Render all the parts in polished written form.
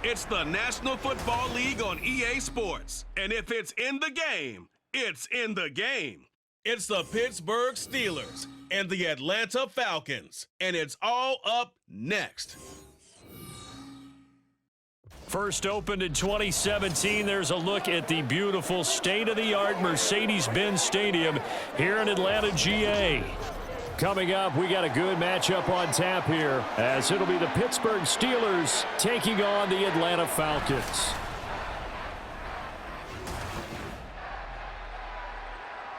It's the National Football League on EA Sports. And if it's in the game, it's in the game. It's the Pittsburgh Steelers and the Atlanta Falcons. And it's all up next. First opened in 2017, there's a look at the beautiful state-of-the-art Mercedes-Benz Stadium here in Atlanta, GA. Coming up, we got a good matchup on tap here, as it'll be the Pittsburgh Steelers taking on the Atlanta Falcons.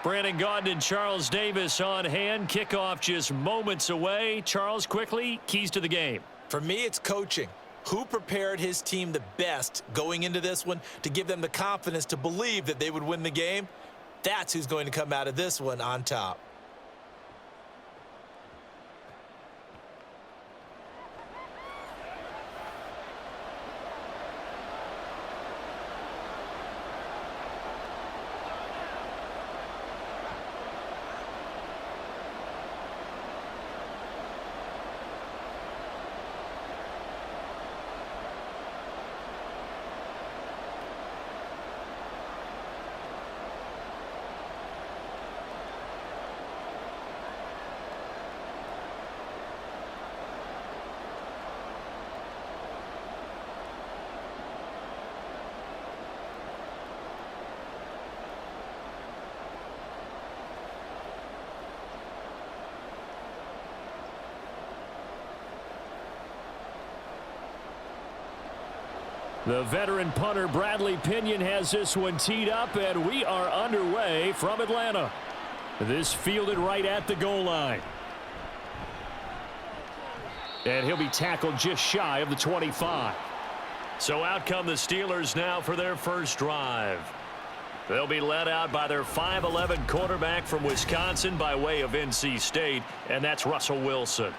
Brandon Gaudin and Charles Davis on hand. Kickoff just moments away. Charles, quickly, keys to the game. For me, it's coaching. Who prepared his team the best going into this one to give them the confidence to believe that they would win the game? That's who's going to come out of this one on top. The veteran punter Bradley Pinion has this one teed up, and we are underway from Atlanta. This fielded right at the goal line. And he'll be tackled just shy of the 25. So out come the Steelers now for their first drive. They'll be led out by their 5'11" quarterback from Wisconsin by way of NC State, and that's Russell Wilson.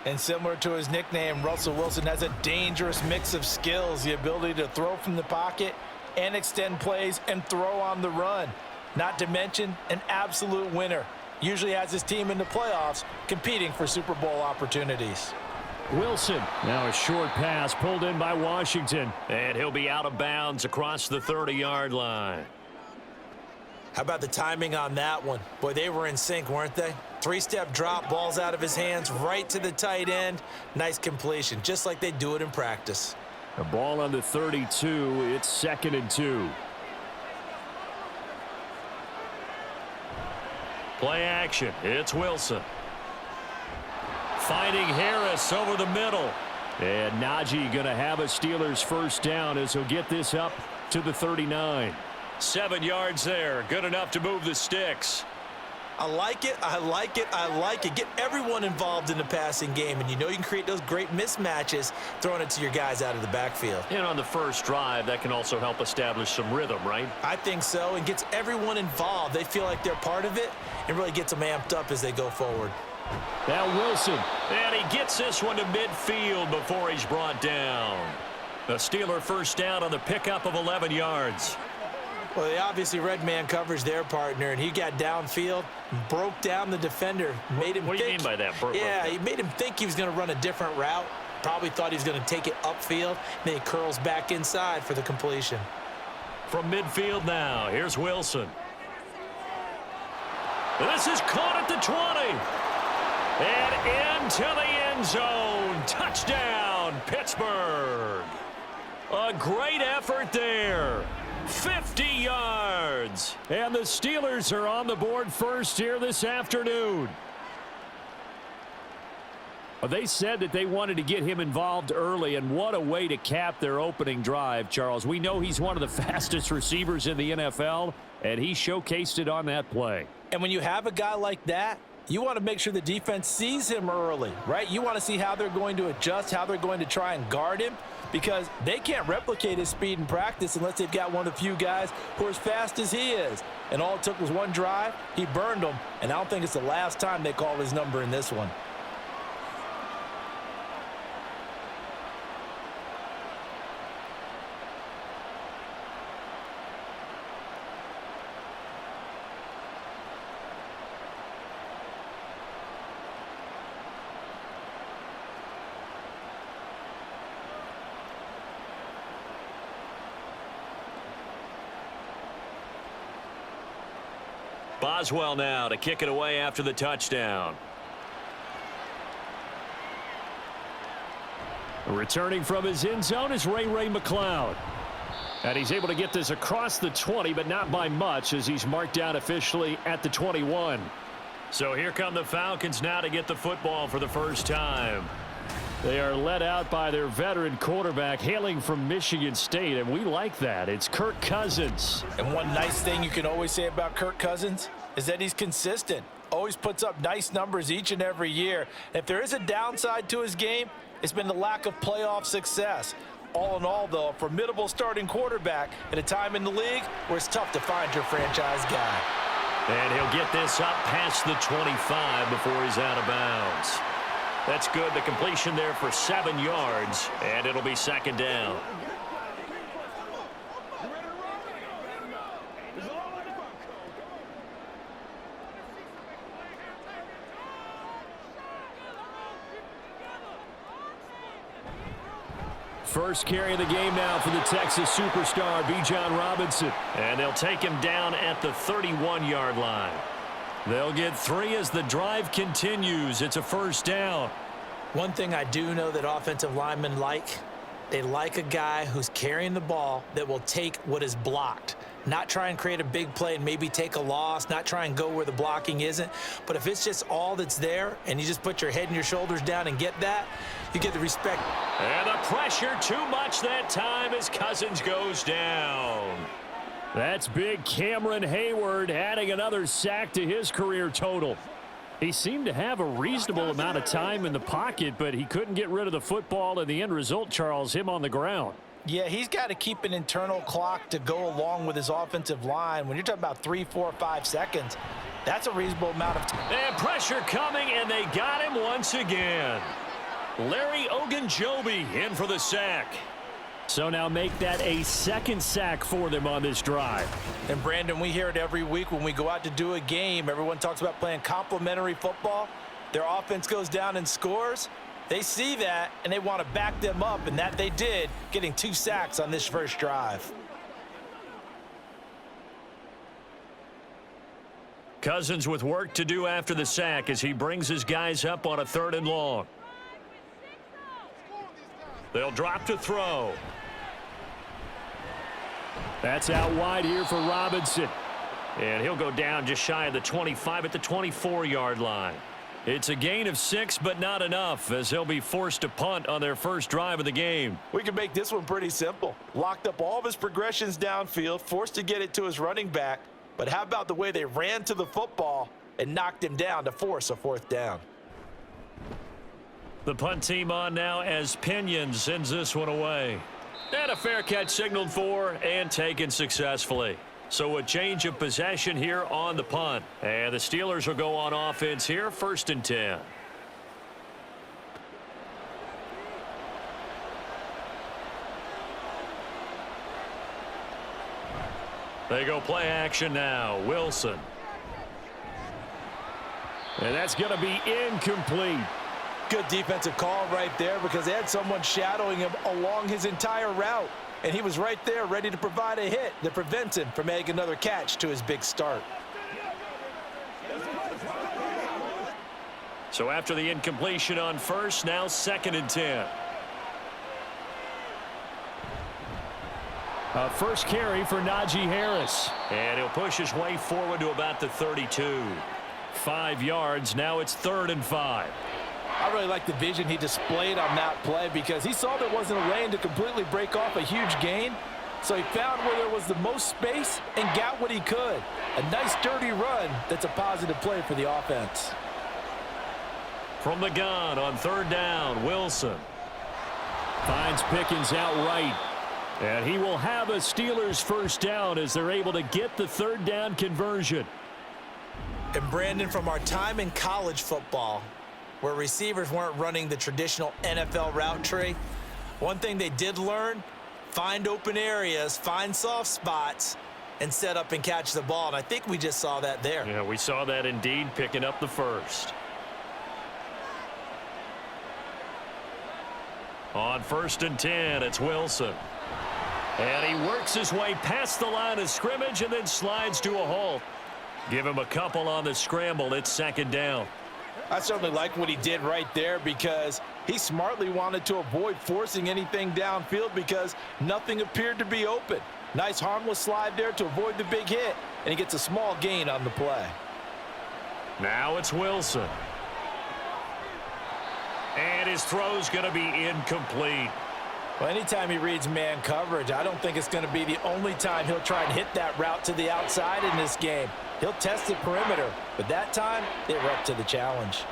And similar to his nickname, Russell Wilson has a dangerous mix of skills, the ability to throw from the pocket and extend plays and throw on the run. Not to mention an absolute winner. Usually has his team in the playoffs competing for Super Bowl opportunities. Wilson, now a short pass pulled in by Washington. And he'll be out of bounds across the 30-yard line. How about the timing on that one? Boy, they were in sync, weren't they? Three-step drop, balls out of his hands, right to the tight end. Nice completion, just like they do it in practice. The ball on the 32, it's 2nd and 2. Play action, it's Wilson. Finding Harris over the middle. And Najee going to have a Steelers first down as he'll get this up to the 39. 7 yards there, good enough to move the sticks. I like it, I like it, I like it. Get everyone involved in the passing game, and you know you can create those great mismatches throwing it to your guys out of the backfield. And on the first drive, that can also help establish some rhythm, right? I think so, and gets everyone involved. They feel like they're part of it, and really gets them amped up as they go forward. Now Wilson, and he gets this one to midfield before he's brought down. The Steeler first down on the pickup of 11 yards. Well, they obviously read man coverage their partner, and he got downfield, broke down the defender, made him What do you mean by that? Yeah, he made him think he was going to run a different route. Probably thought he was going to take it upfield. Then he curls back inside for the completion. From midfield now, here's Wilson. This is caught at the 20. And into the end zone. Touchdown, Pittsburgh. A great effort there. 50 yards. And the Steelers are on the board first here this afternoon. Well, they said that they wanted to get him involved early, and what a way to cap their opening drive, Charles. We know he's one of the fastest receivers in the NFL, and he showcased it on that play. And when you have a guy like that, you want to make sure the defense sees him early, right? You want to see how they're going to adjust, how they're going to try and guard him, because they can't replicate his speed in practice unless they've got one of the few guys who are as fast as he is. And all it took was one drive. He burned them, and I don't think it's the last time they call his number in this one. Boswell now to kick it away after the touchdown. Returning from his end zone is Ray McLeod. And he's able to get this across the 20, but not by much, as he's marked down officially at the 21. So here come the Falcons now to get the football for the first time. They are led out by their veteran quarterback hailing from Michigan State, and we like that. It's Kirk Cousins. And one nice thing you can always say about Kirk Cousins is that he's consistent. Always puts up nice numbers each and every year. If there is a downside to his game, it's been the lack of playoff success. All in all, though, a formidable starting quarterback at a time in the league where it's tough to find your franchise guy. And he'll get this up past the 25 before he's out of bounds. That's good. The completion there for 7 yards, and it'll be second down. First carry of the game now for the Texas superstar, Bijan Robinson. And they'll take him down at the 31-yard line. They'll get 3 as the drive continues. It's a first down. One thing I do know that offensive linemen like, they like a guy who's carrying the ball that will take what is blocked. Not try and create a big play and maybe take a loss, not try and go where the blocking isn't. But if it's just all that's there and you just put your head and your shoulders down and get that, you get the respect. And the pressure too much that time as Cousins goes down. That's big Cameron Hayward adding another sack to his career total. He seemed to have a reasonable amount of time in the pocket, but he couldn't get rid of the football, and the end result, Charles, him on the ground. Yeah, he's got to keep an internal clock to go along with his offensive line. When you're talking about 3, 4, 5 seconds, that's a reasonable amount of time. And pressure coming, and they got him once again. Larry Ogunjobi in for the sack. So now make that a second sack for them on this drive. And Brandon, we hear it every week when we go out to do a game. Everyone talks about playing complementary football. Their offense goes down and scores. They see that, and they want to back them up, and that they did, getting 2 sacks on this first drive. Cousins with work to do after the sack as he brings his guys up on a 3rd and long. They'll drop to throw. That's out wide here for Robinson. And he'll go down just shy of the 25 at the 24-yard line. It's a gain of 6, but not enough, as they'll be forced to punt on their first drive of the game. We can make this one pretty simple. Locked up all of his progressions downfield, forced to get it to his running back. But how about the way they ran to the football and knocked him down to force a 4th down? The punt team on now as Pinion sends this one away. And a fair catch signaled for and taken successfully. So a change of possession here on the punt. And the Steelers will go on offense here, 1st and 10. They go play action now. Wilson. And that's going to be incomplete. Good defensive call right there because they had someone shadowing him along his entire route. And he was right there ready to provide a hit that prevents him from making another catch to his big start. So after the incompletion on first, now 2nd and 10. First carry for Najee Harris. And he'll push his way forward to about the 32. 5 yards. Now it's 3rd and 5. I really like the vision he displayed on that play because he saw there wasn't a lane to completely break off a huge gain. So he found where there was the most space and got what he could. A nice dirty run that's a positive play for the offense. From the gun on 3rd down, Wilson finds Pickens outright. And he will have a Steelers first down as they're able to get the 3rd down conversion. And Brandon, from our time in college football, where receivers weren't running the traditional NFL route tree, one thing they did learn, find open areas, find soft spots, and set up and catch the ball. And I think we just saw that there. Yeah, we saw that indeed, picking up the first. On 1st and 10, it's Wilson. And he works his way past the line of scrimmage and then slides to a halt. Give him a couple on the scramble. It's second down. I certainly like what he did right there because he smartly wanted to avoid forcing anything downfield because nothing appeared to be open. Nice harmless slide there to avoid the big hit, and he gets a small gain on the play. Now it's Wilson. And his throw's going to be incomplete. Well, anytime he reads man coverage, I don't think it's going to be the only time he'll try and hit that route to the outside in this game. He'll test the perimeter, but that time, they were up to the challenge.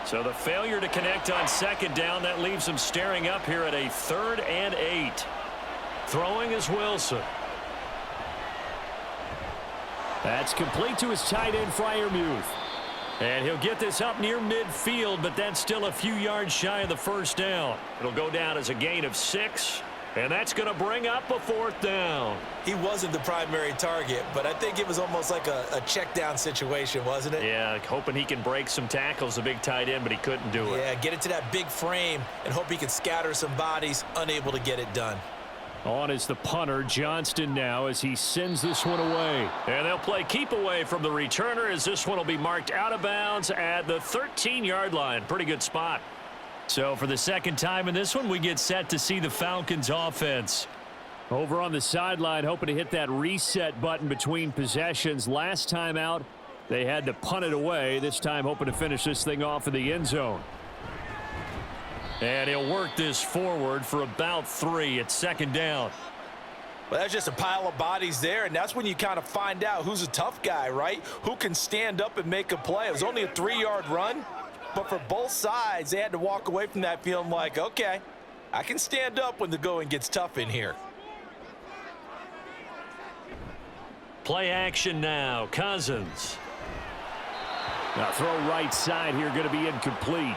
So the failure to connect on second down, that leaves him staring up here at a 3rd and 8. Throwing is Wilson. That's complete to his tight end, Freiermuth. And he'll get this up near midfield, but that's still a few yards shy of the first down. It'll go down as a gain of 6, and that's going to bring up a 4th down. He wasn't the primary target, but I think it was almost like a check down situation, wasn't it? Yeah, hoping he can break some tackles, the big tight end, but he couldn't do it. Yeah, get it to that big frame and hope he can scatter some bodies, unable to get it done. On is the punter, Johnston, now as he sends this one away. And they'll play keep away from the returner as this one will be marked out of bounds at the 13-yard line. Pretty good spot. So for the second time in this one, we get set to see the Falcons offense. Over on the sideline, hoping to hit that reset button between possessions. Last time out, they had to punt it away. This time hoping to finish this thing off in the end zone. And he'll work this forward for about 3 at second down. Well, that's just a pile of bodies there, and that's when you kind of find out who's a tough guy, right? Who can stand up and make a play. It was only a 3-yard run, but for both sides, they had to walk away from that feeling like, okay, I can stand up when the going gets tough in here. Play action now. Cousins. Now throw right side here, going to be incomplete.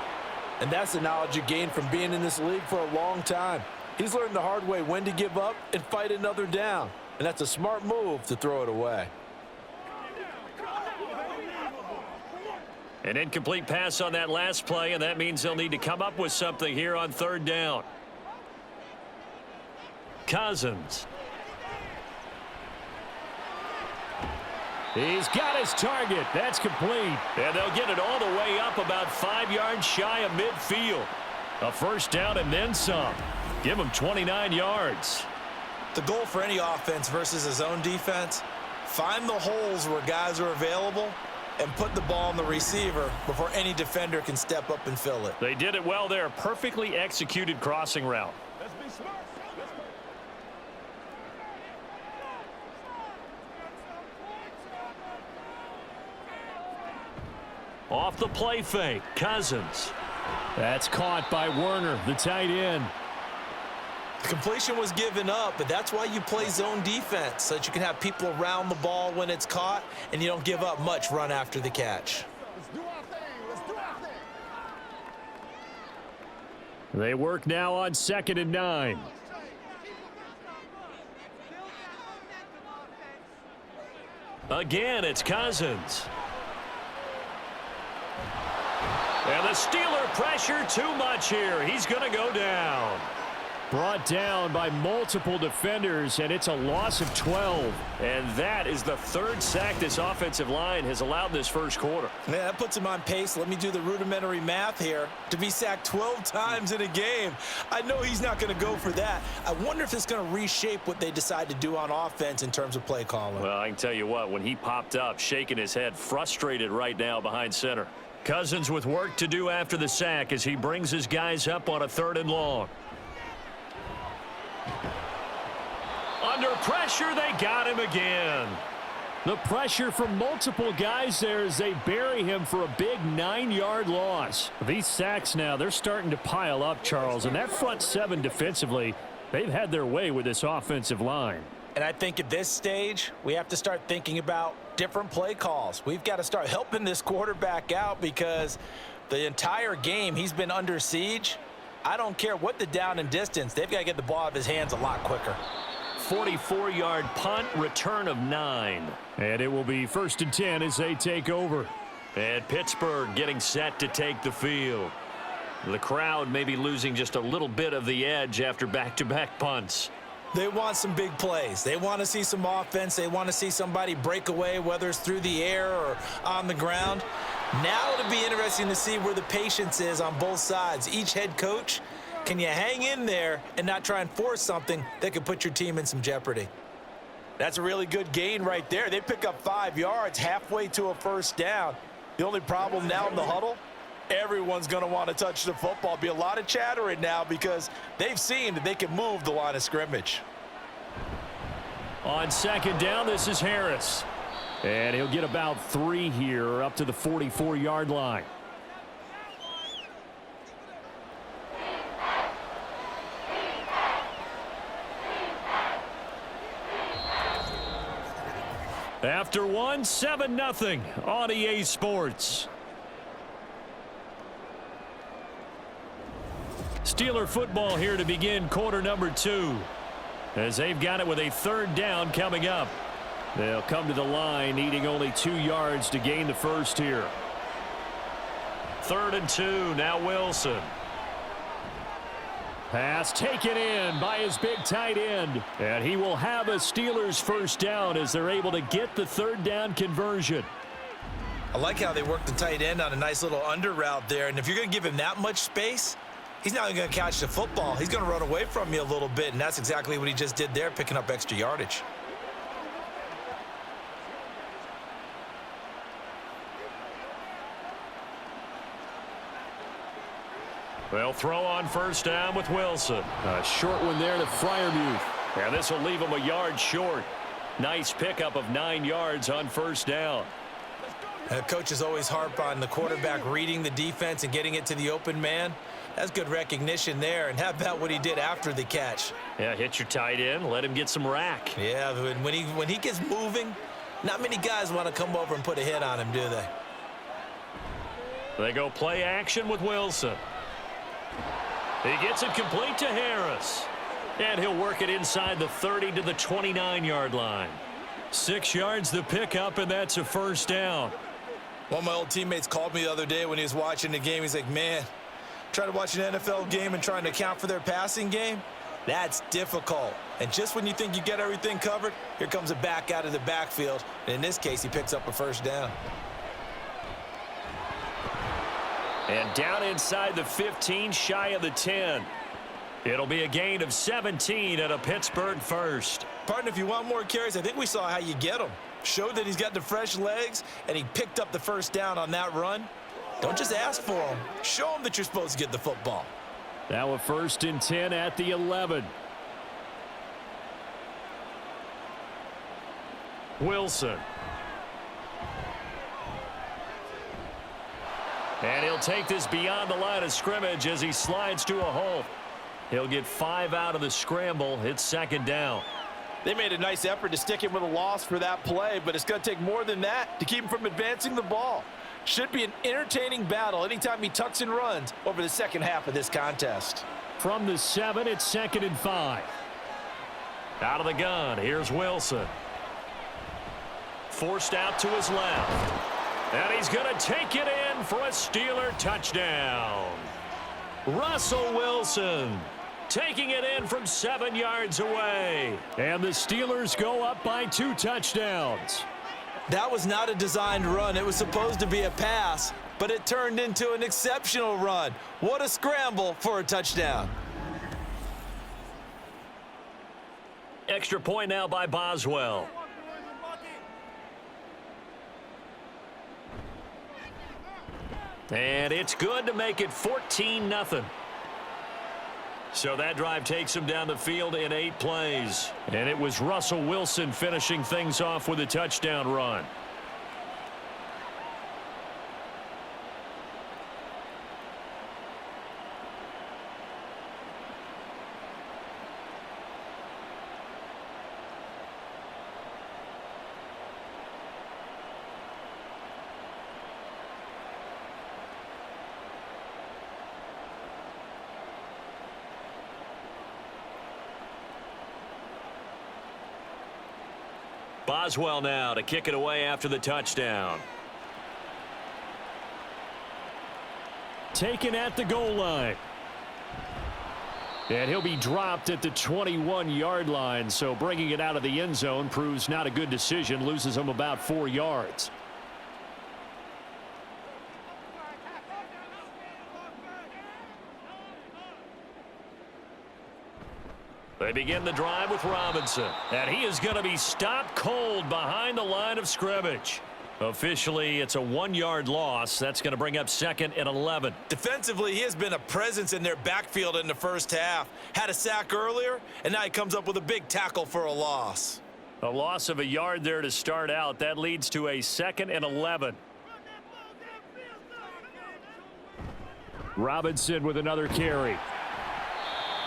And that's the knowledge you gain from being in this league for a long time. He's learned the hard way when to give up and fight another down. And that's a smart move to throw it away. An incomplete pass on that last play, and that means they'll need to come up with something here on 3rd down. Cousins. He's got his target. That's complete. And they'll get it all the way up about 5 yards shy of midfield. A first down and then some. Give him 29 yards. The goal for any offense versus his own defense, find the holes where guys are available and put the ball on the receiver before any defender can step up and fill it. They did it well there. Perfectly executed crossing route. Let's be smart. Off the play fake, Cousins. That's caught by Werner, the tight end. The completion was given up, but that's why you play zone defense, so that you can have people around the ball when it's caught, and you don't give up much run after the catch. Let's do our thing. Let's do our thing. They work now on 2nd and 9. Again, it's Cousins. And the Steeler pressure too much here. He's going to go down. Brought down by multiple defenders, and it's a loss of 12. And that is the 3rd sack this offensive line has allowed this first quarter. Man, that puts him on pace. Let me do the rudimentary math here. To be sacked 12 times in a game, I know he's not going to go for that. I wonder if it's going to reshape what they decide to do on offense in terms of play calling. Well, I can tell you what, when he popped up, shaking his head, frustrated right now behind center. Cousins with work to do after the sack as he brings his guys up on a 3rd and long. Under pressure, they got him again. The pressure from multiple guys there as they bury him for a big 9-yard loss. These sacks now, they're starting to pile up, Charles, and that front 7 defensively, they've had their way with this offensive line. And I think at this stage, we have to start thinking about different play calls. We've got to start helping this quarterback out because the entire game he's been under siege. I don't care what the down and distance. They've got to get the ball out of his hands a lot quicker. 44-yard punt, return of 9. And it will be 1st and 10 as they take over. And Pittsburgh getting set to take the field. The crowd may be losing just a little bit of the edge after back-to-back punts. They want some big plays. They want to see some offense. They want to see somebody break away, whether it's through the air or on the ground. Now it'll be interesting to see where the patience is on both sides. Each head coach, can you hang in there and not try and force something that could put your team in some jeopardy? That's a really good gain right there. They pick up 5 yards halfway to a first down. The only problem now in the huddle, everyone's going to want to touch the football. Be a lot of chattering now because they've seen that they can move the line of scrimmage. On second down, this is Harris. And he'll get about 3 here up to the 44-yard line. After 1, 7-0 on EA Sports. Steeler football here to begin quarter number 2. As they've got it with a third down coming up. They'll come to the line needing only 2 yards to gain the first here. 3rd and 2, now Wilson. Pass taken in by his big tight end. And he will have a Steelers first down as they're able to get the third down conversion. I like how they work the tight end on a nice little under route there. And if you're going to give him that much space, he's not going to catch the football. He's going to run away from you a little bit, and that's exactly what he just did there, picking up extra yardage. They'll throw on first down with Wilson. A short one there to Freiermuth. And this will leave him a yard short. Nice pickup of 9 yards on first down. Coaches always harp on the quarterback reading the defense and getting it to the open man. That's good recognition there. And how about what he did after the catch? Yeah, hit your tight end, let him get some rack. Yeah, when he gets moving, not many guys want to come over and put a hit on him, do they? They go play action with Wilson. He gets it complete to Harris. And he'll work it inside the 30 to the 29-yard line. 6 yards the pickup, and that's a first down. One of my old teammates called me the other day when he was watching the game. He's like, man, trying to watch an NFL game and trying to account for their passing game, that's difficult. And just when you think you get everything covered, here comes a back out of the backfield. And in this case, he picks up a first down. And down inside the 15, shy of the 10. It'll be a gain of 17 and a Pittsburgh first. Partner, if you want more carries, I think we saw how you get them. Showed that he's got the fresh legs, and he picked up the first down on that run. Don't just ask for them. Show them that you're supposed to get the football. Now a 1st and 10 at the 11. Wilson. And he'll take this beyond the line of scrimmage as he slides to a hole. He'll get 5 out of the scramble. It's second down. They made a nice effort to stick him with a loss for that play, but it's going to take more than that to keep him from advancing the ball. Should be an entertaining battle anytime he tucks and runs over the second half of this contest. From the 7, it's 2nd and 5. Out of the gun, here's Wilson. Forced out to his left. And he's going to take it in for a Steeler touchdown. Russell Wilson taking it in from 7 yards away. And the Steelers go up by 2 touchdowns. That was not a designed run. It was supposed to be a pass, but it turned into an exceptional run. What a scramble for a touchdown. Extra point now by Boswell. And it's good to make it 14-0. So that drive takes him down the field in 8 plays. And it was Russell Wilson finishing things off with a touchdown run. Boswell now to kick it away after the touchdown. Taken at the goal line. And he'll be dropped at the 21-yard line, so bringing it out of the end zone proves not a good decision, loses him about 4 yards. They begin the drive with Robinson, and he is going to be stopped cold behind the line of scrimmage. Officially, it's a 1-yard loss. That's going to bring up 2nd and 11. Defensively, he has been a presence in their backfield in the first half. Had a sack earlier, and now he comes up with a big tackle for a loss. A loss of a yard there to start out. That leads to a 2nd and 11. Robinson with another carry.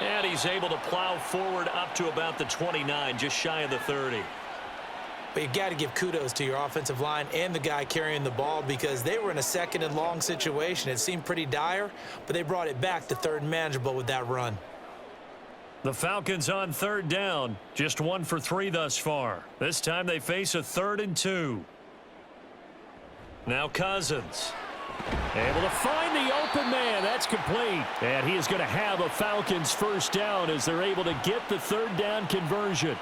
And he's able to plow forward up to about the 29, just shy of the 30. But you got to give kudos to your offensive line and the guy carrying the ball because they were in a 2nd and long situation. It seemed pretty dire, but they brought it back to 3rd and manageable with that run. The Falcons on 3rd down, just 1 for 3 thus far. This time they face a 3rd and 2. Now Cousins. Able to find the open man. That's complete. And he is going to have a Falcons first down as they're able to get the 3rd down conversion.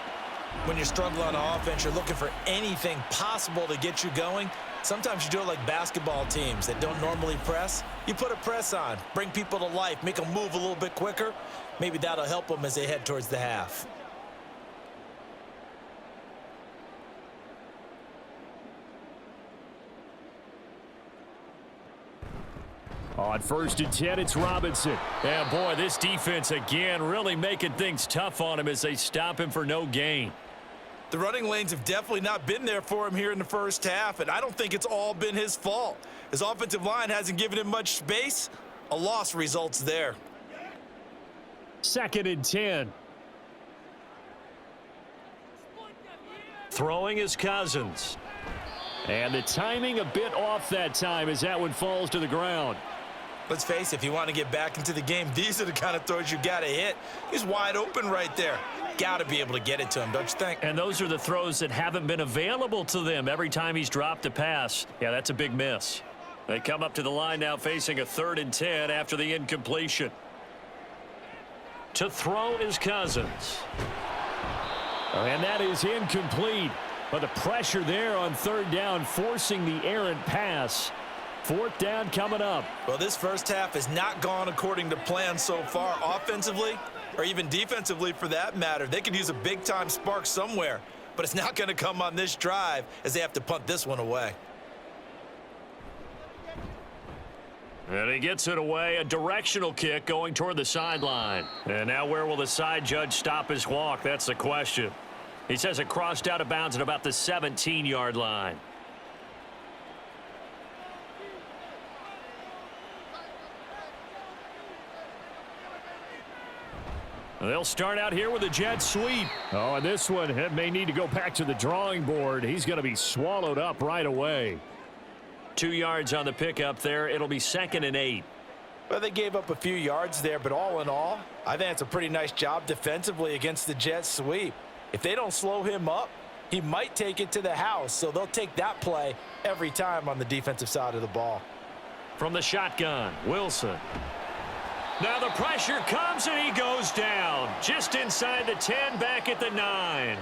When you're struggling on offense, you're looking for anything possible to get you going. Sometimes you do it like basketball teams that don't normally press. You put a press on, bring people to life, make them move a little bit quicker. Maybe that'll help them as they head towards the half. On 1st and 10, it's Robinson. And boy, this defense again really making things tough on him as they stop him for no gain. The running lanes have definitely not been there for him here in the first half, and I don't think it's all been his fault. His offensive line hasn't given him much space. A loss results there. 2nd and 10. Throwing is Cousins. And the timing a bit off that time as that one falls to the ground. Let's face it, if you want to get back into the game, these are the kind of throws you got to hit. He's wide open right there. Got to be able to get it to him, don't you think? And those are the throws that haven't been available to them every time he's dropped a pass. Yeah, that's a big miss. They come up to the line now facing a 3rd and 10 after the incompletion. To throw is Cousins. And that is incomplete. But the pressure there on 3rd down, forcing the errant pass. 4th down coming up. Well, this first half has not gone according to plan so far offensively, or even defensively for that matter. They could use a big-time spark somewhere, but it's not going to come on this drive as they have to punt this one away. And he gets it away, a directional kick going toward the sideline. And now where will the side judge stop his walk? That's the question. He says it crossed out of bounds at about the 17-yard line. They'll start out here with a jet sweep. Oh, and this one may need to go back to the drawing board. He's going to be swallowed up right away. 2 yards on the pickup there. It'll be 2nd and 8. Well, they gave up a few yards there, but all in all, I think it's a pretty nice job defensively against the jet sweep. If they don't slow him up, he might take it to the house, so they'll take that play every time on the defensive side of the ball. From the shotgun, Wilson. Now the pressure comes and he goes down. Just inside the 10, back at the 9.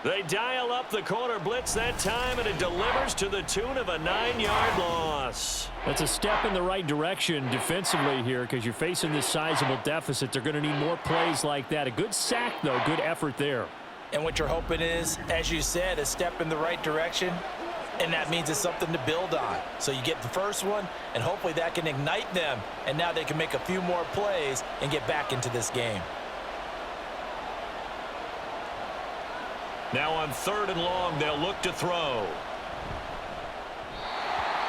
They dial up the corner blitz that time, and it delivers to the tune of a 9-yard loss. That's a step in the right direction defensively here because you're facing this sizable deficit. They're going to need more plays like that. A good sack, though. Good effort there. And what you're hoping is, as you said, a step in the right direction, and that means it's something to build on. So you get the first one, and hopefully that can ignite them, and now they can make a few more plays and get back into this game. Now on 3rd and long, they'll look to throw.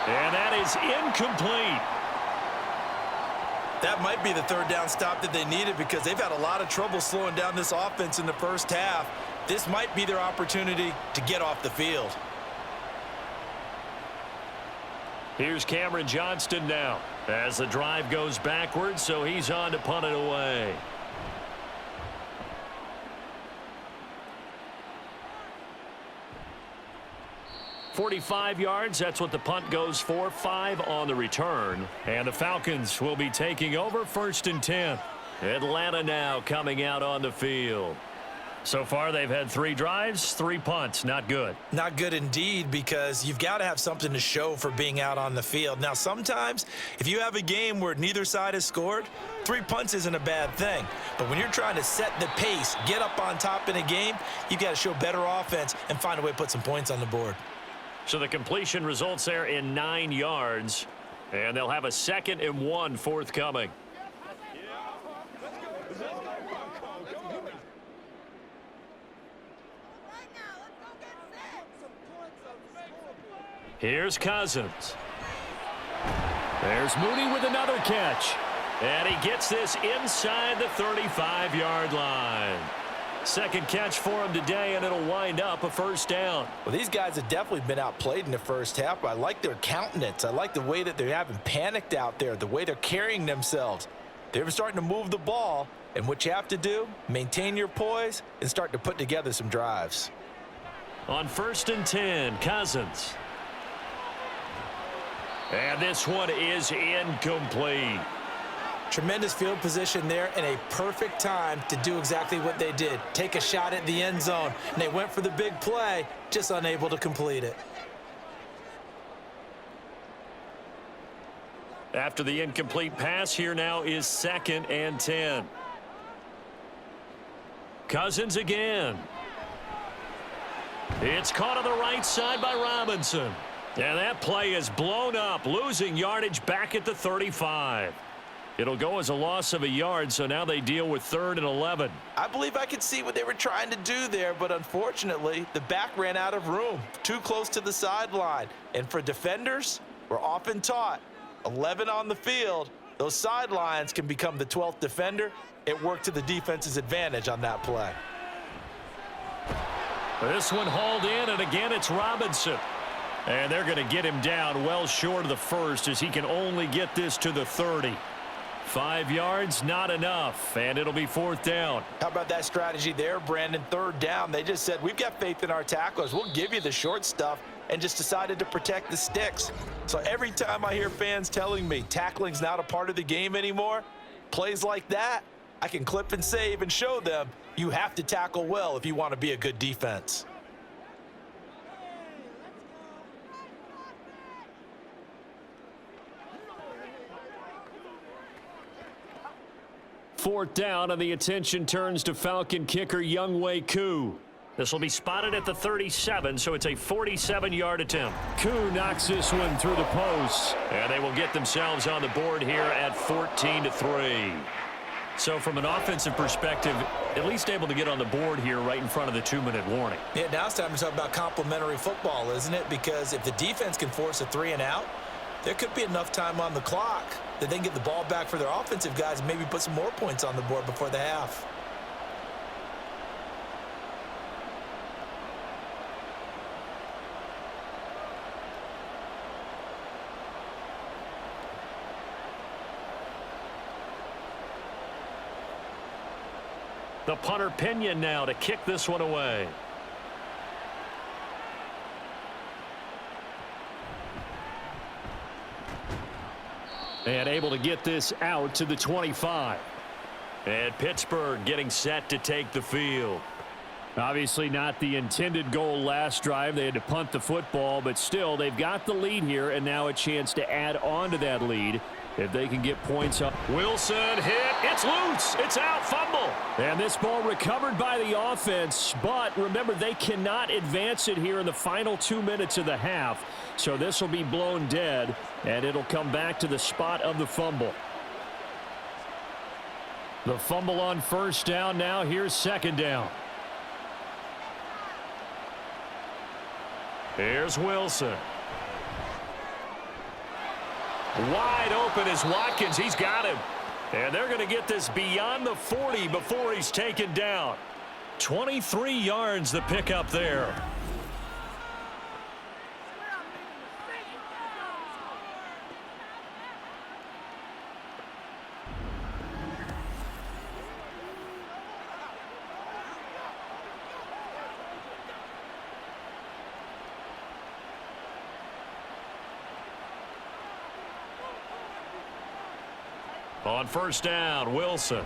And that is incomplete. That might be the 3rd down stop that they needed because they've had a lot of trouble slowing down this offense in the first half. This might be their opportunity to get off the field. Here's Cameron Johnston now as the drive goes backwards, so he's on to punt it away. 45 yards, that's what the punt goes for. 5 on the return. And the Falcons will be taking over 1st and 10. Atlanta now coming out on the field. So far, they've had 3 drives, 3 punts. Not good. Not good indeed, because you've got to have something to show for being out on the field. Now, sometimes if you have a game where neither side has scored, 3 punts isn't a bad thing. But when you're trying to set the pace, get up on top in a game, you've got to show better offense and find a way to put some points on the board. So the completion results there in 9 yards, and they'll have a 2nd and 1 forthcoming. Here's Cousins. There's Mooney with another catch. And he gets this inside the 35-yard line. 2nd catch for him today, and it'll wind up a 1st down. Well, these guys have definitely been outplayed in the first half, but I like their countenance. I like the way that they haven't panicked out there, the way they're carrying themselves. They're starting to move the ball, and what you have to do, maintain your poise and start to put together some drives. On 1st and 10, Cousins. And this one is incomplete. Tremendous field position there and a perfect time to do exactly what they did. Take a shot at the end zone. And they went for the big play, just unable to complete it. After the incomplete pass, here now is 2nd and 10. Cousins again. It's caught on the right side by Robinson. And that play is blown up, losing yardage back at the 35. It'll go as a loss of a yard, so now they deal with 3rd and 11. I believe I could see what they were trying to do there, but unfortunately, the back ran out of room, too close to the sideline. And for defenders, we're often taught, 11 on the field, those sidelines can become the 12th defender. It worked to the defense's advantage on that play. This one hauled in, and again it's Robinson. And they're going to get him down well short of the 1st as he can only get this to the 30. 5 yards, not enough, and it'll be 4th down. How about that strategy there, Brandon? 3rd down. They just said, we've got faith in our tacklers. We'll give you the short stuff, and just decided to protect the sticks. So every time I hear fans telling me tackling's not a part of the game anymore, plays like that, I can clip and save and show them you have to tackle well if you want to be a good defense. Fourth down, and the attention turns to Falcon kicker Younghoe Koo. This will be spotted at the 37, so it's a 47-yard attempt. Koo knocks this one through the post, and they will get themselves on the board here at 14-3. So from an offensive perspective, at least able to get on the board here right in front of the 2-minute warning. Yeah, now it's time to talk about complementary football, isn't it? Because if the defense can force a 3 and out, there could be enough time on the clock that they can get the ball back for their offensive guys and maybe put some more points on the board before the half. The punter Pinion now to kick this one away. And able to get this out to the 25. And Pittsburgh getting set to take the field. Obviously not the intended goal last drive. They had to punt the football, but still they've got the lead here and now a chance to add on to that lead if they can get points up. Wilson hit. It's loose. It's out. Fumble. And this ball recovered by the offense, but remember they cannot advance it here in the final 2 minutes of the half. So this will be blown dead, and it'll come back to the spot of the fumble. The fumble on first down now. Here's second down. Here's Wilson. Wide open is Watkins. He's got him. And they're going to get this beyond the 40 before he's taken down. 23 yards the pickup there. On first down, Wilson.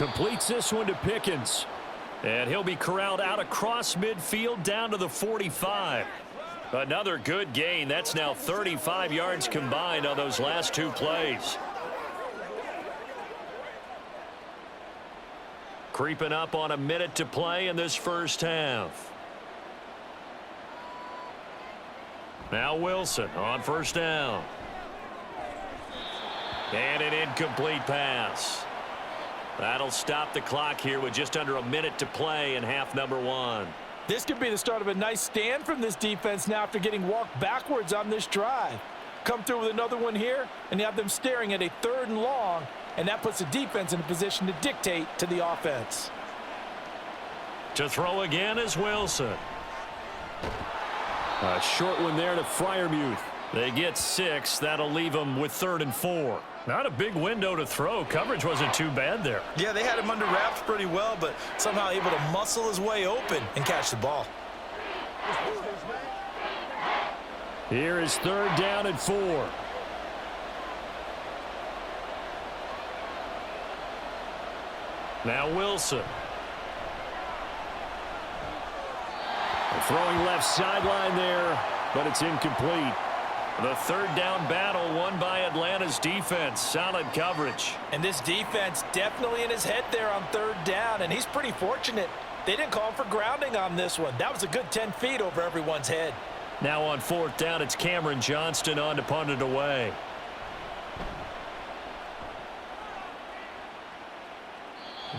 Completes this one to Pickens. And he'll be corralled out across midfield down to the 45. Another good gain. That's now 35 yards combined on those last two plays. Creeping up on a minute to play in this first half. Now Wilson on first down. And an incomplete pass. That'll stop the clock here with just under a minute to play in half number one. This could be the start of a nice stand from this defense now after getting walked backwards on this drive. Come through with another one here, and you have them staring at a 3rd and long, and that puts the defense in a position to dictate to the offense. To throw again is Wilson. A short one there to Freiermuth. They get 6. That'll leave them with 3rd and 4. Not a big window to throw. Coverage wasn't too bad there. Yeah, they had him under wraps pretty well, but somehow able to muscle his way open and catch the ball. Here is 3rd down and 4. Now Wilson. Throwing left sideline there, but it's incomplete. The 3rd down battle won by Atlanta's defense. Solid coverage. And this defense definitely in his head there on 3rd down, and he's pretty fortunate. They didn't call for grounding on this one. That was a good 10 feet over everyone's head. Now on 4th down, it's Cameron Johnston on to punt it away.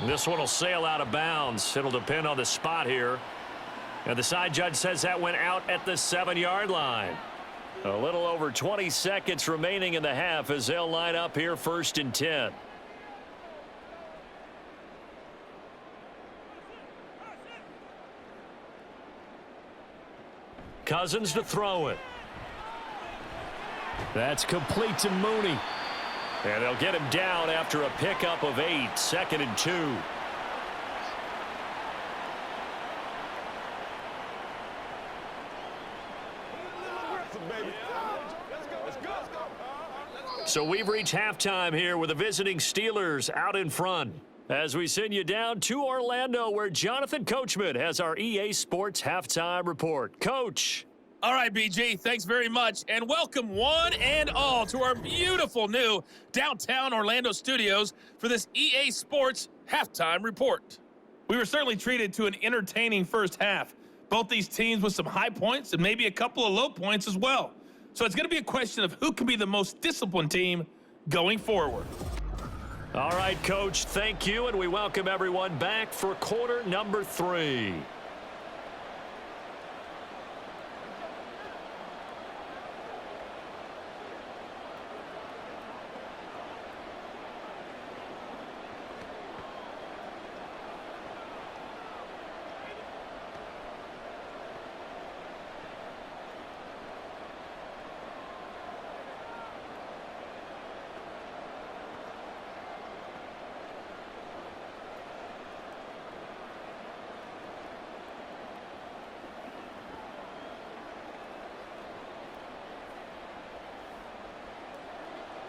This one will sail out of bounds. It'll depend on the spot here. And the side judge says that went out at the 7-yard line. A little over 20 seconds remaining in the half as they'll line up here 1st and 10. Cousins to throw it. That's complete to Mooney. And they'll get him down after a pickup of 8. 2nd and 2. So we've reached halftime here with the visiting Steelers out in front. As we send you down to Orlando, where Jonathan Coachman has our EA Sports Halftime Report. Coach. All right, BG, thanks very much. And welcome one and all to our beautiful new downtown Orlando studios for this EA Sports Halftime Report. We were certainly treated to an entertaining first half. Both these teams with some high points and maybe a couple of low points as well. So it's going to be a question of who can be the most disciplined team going forward. All right, Coach, thank you, and we welcome everyone back for quarter number 3.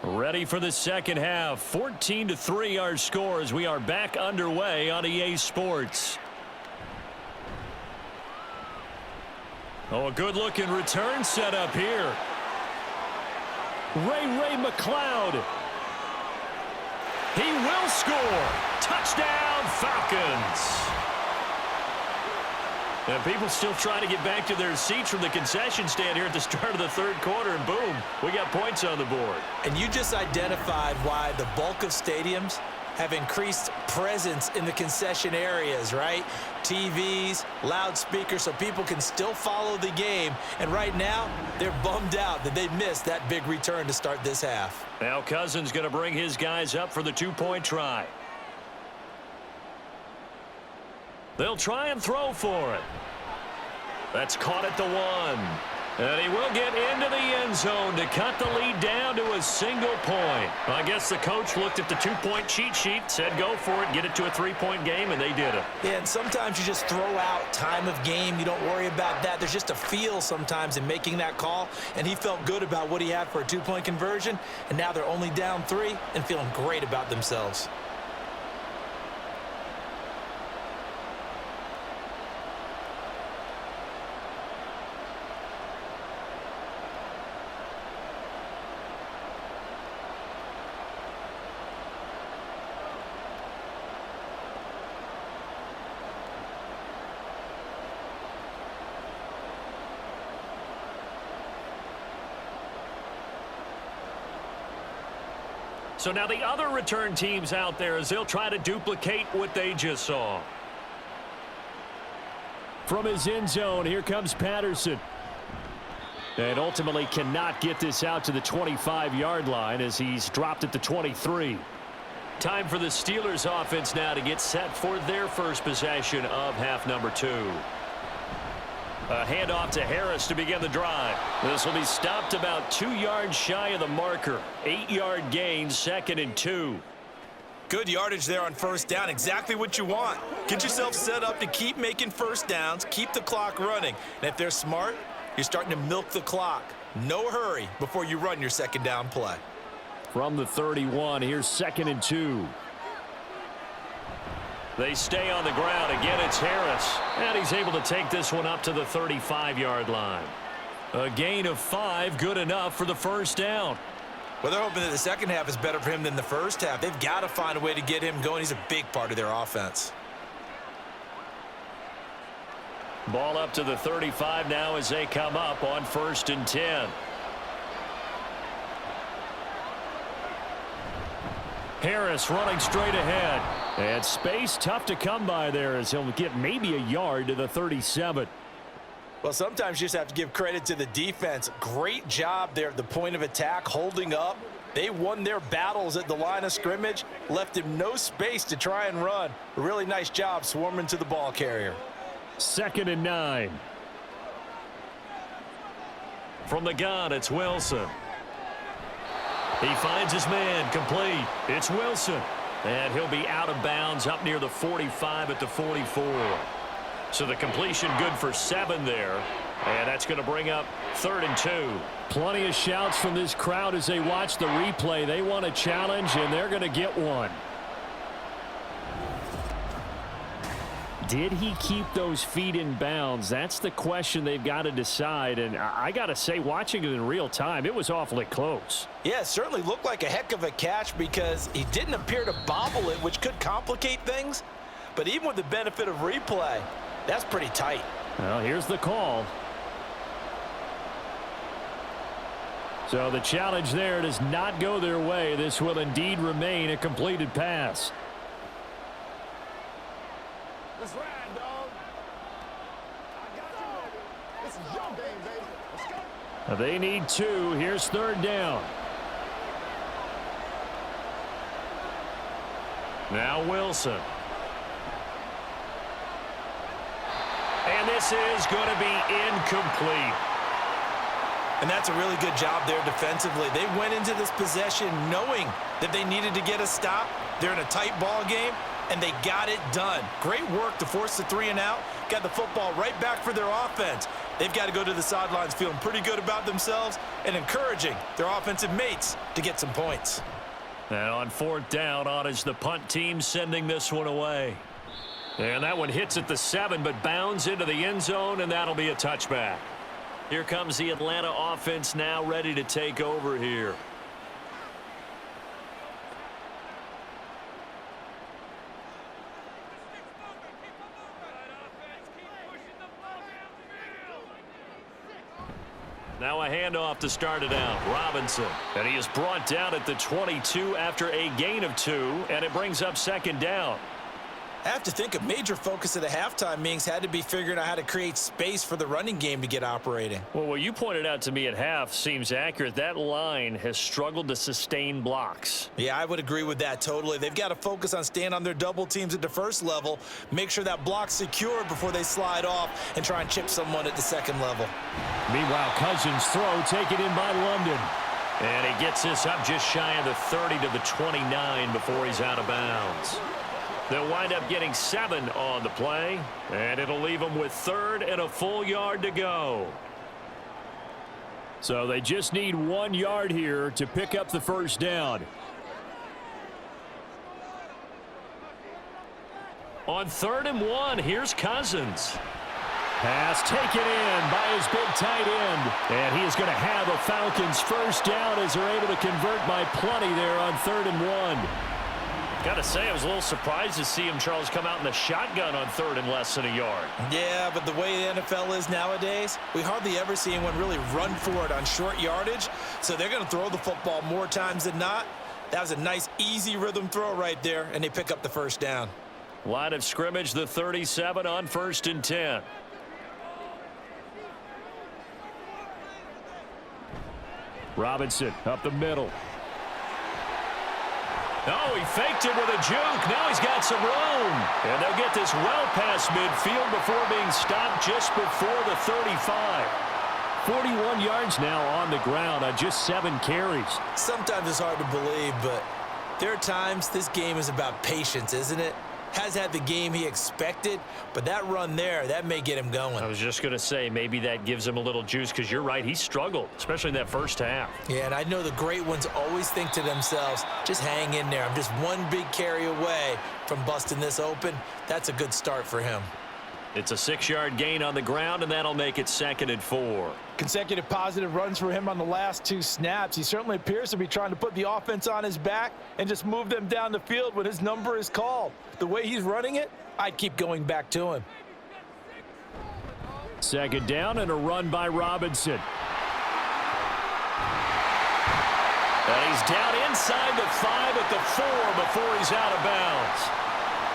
Ready for the second half. 14-3 our score as we are back underway on EA Sports. Oh, a good-looking return set up here. Ray McLeod. He will score. Touchdown, Falcons. And people still trying to get back to their seats from the concession stand here at the start of the 3rd quarter, and boom, we got points on the board. And you just identified why the bulk of stadiums have increased presence in the concession areas, right? TVs, loudspeakers, so people can still follow the game. And right now, they're bummed out that they missed that big return to start this half. Now Cousins going to bring his guys up for the 2-point try. They'll try and throw for it. That's caught at the 1. And he will get into the end zone to cut the lead down to a single point. I guess the coach looked at the 2-point cheat sheet, said go for it, get it to a 3-point game, and they did it. Yeah, and sometimes you just throw out time of game. You don't worry about that. There's just a feel sometimes in making that call, and he felt good about what he had for a 2-point conversion, and now they're only down 3 and feeling great about themselves. So now the other return teams out there as they'll try to duplicate what they just saw. From his end zone, here comes Patterson. And ultimately cannot get this out to the 25-yard line as he's dropped at the 23. Time for the Steelers offense now to get set for their first possession of half number 2. A handoff to Harris to begin the drive. This will be stopped about 2 yards shy of the marker. 8-yard gain, 2nd and 2. Good yardage there on first down. Exactly what you want. Get yourself set up to keep making first downs, keep the clock running. And if they're smart, you're starting to milk the clock. No hurry before you run your second down play. From the 31, here's 2nd and 2. They stay on the ground. Again, it's Harris. And he's able to take this one up to the 35-yard line. A gain of 5, good enough for the first down. Well, they're hoping that the second half is better for him than the first half. They've got to find a way to get him going. He's a big part of their offense. Ball up to the 35 now as they come up on 1st and 10. Harris running straight ahead. And space tough to come by there as he'll get maybe a yard to the 37. Well, sometimes you just have to give credit to the defense. Great job there at the point of attack, holding up. They won their battles at the line of scrimmage, left him no space to try and run. A really nice job swarming to the ball carrier. 2nd and 9. From the gun, it's Wilson. He finds his man, complete. It's Wilson. And he'll be out of bounds up near the 45 at the 44. So the completion good for 7 there. And that's going to bring up 3rd and 2. Plenty of shouts from this crowd as they watch the replay. They want a challenge, and they're going to get one. Did he keep those feet in bounds? That's the question they've got to decide. And I got to say, watching it in real time, it was awfully close. Yeah, it certainly looked like a heck of a catch because he didn't appear to bobble it, which could complicate things. But even with the benefit of replay, that's pretty tight. Well, here's the call. So the challenge there does not go their way. This will indeed remain a completed pass. Let's ride, dog. I got you, baby. This is your game, baby. Let's go. They need 2. Here's 3rd down. Now Wilson. And this is going to be incomplete. And that's a really good job there defensively. They went into this possession knowing that they needed to get a stop. They're in a tight ball game, and they got it done. Great work to force the 3 and out. Got the football right back for their offense. They've got to go to the sidelines feeling pretty good about themselves and encouraging their offensive mates to get some points. And on 4th down, on is the punt team sending this one away. And that one hits at the 7, but bounds into the end zone, and that'll be a touchback. Here comes the Atlanta offense now ready to take over here. Now a handoff to start it out. Robinson. And he is brought down at the 22 after a gain of 2, and it brings up 2nd down. I have to think a major focus of the halftime meetings had to be figuring out how to create space for the running game to get operating. Well, what you pointed out to me at half seems accurate. That line has struggled to sustain blocks. Yeah, I would agree with that totally. They've got to focus on staying on their double teams at the first level, make sure that block's secure before they slide off and try and chip someone at the second level. Meanwhile, Cousins' throw taken in by London. And he gets this up just shy of the 30 to the 29 before he's out of bounds. They'll wind up getting 7 on the play, and it'll leave them with 3rd and a full yard to go. So they just need 1 yard here to pick up the first down. On 3rd and 1, here's Cousins. Pass taken in by his big tight end. And he is going to have a Falcons first down as they're able to convert by plenty there on 3rd and 1. Got to say, I was a little surprised to see him, Charles, come out in the shotgun on 3rd and less than a yard. Yeah, but the way the NFL is nowadays, we hardly ever see anyone really run for it on short yardage. So they're going to throw the football more times than not. That was a nice, easy rhythm throw right there, and they pick up the first down. Line of scrimmage, the 37 on 1st and 10. Robinson up the middle. Oh, he faked it with a juke. Now he's got some room. And they'll get this well past midfield before being stopped just before the 35. 41 yards now on the ground on just 7 carries. Sometimes it's hard to believe, but there are times this game is about patience, isn't it? Has had the game he expected, but that run there, that may get him going. I was just going to say, maybe that gives him a little juice, because you're right, he struggled, especially in that first half. Yeah, and I know the great ones always think to themselves, just hang in there. I'm just one big carry away from busting this open. That's a good start for him. It's a 6-yard gain on the ground, and that'll make it 2nd and 4. Consecutive positive runs for him on the last 2 snaps. He certainly appears to be trying to put the offense on his back and just move them down the field when his number is called. The way he's running it, I'd keep going back to him. 2nd down and a run by Robinson. And he's down inside the 5 at the 4 before he's out of bounds.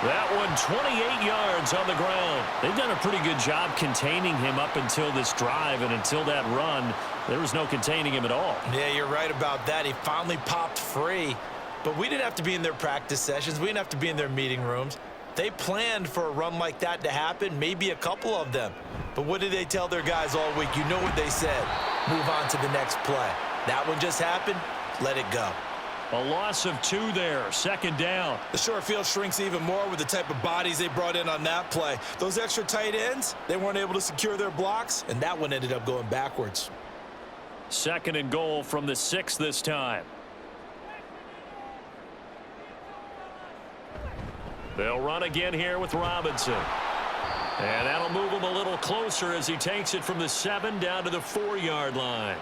That one 28 yards on the ground. They've done a pretty good job containing him up until this drive, and until that run, there was no containing him at all. Yeah, you're right about that. He finally popped free, but we didn't have to be in their practice sessions. We didn't have to be in their meeting rooms. They planned for a run like that to happen, maybe a couple of them. But what did they tell their guys all week? You know what they said. Move on to the next play. That one just happened. Let it go. A loss of 2 there, 2nd down. The short field shrinks even more with the type of bodies they brought in on that play. Those extra tight ends, they weren't able to secure their blocks, and that one ended up going backwards. 2nd and goal from the 6 this time. They'll run again here with Robinson. And that'll move him a little closer as he takes it from the 7 down to the 4-yard line.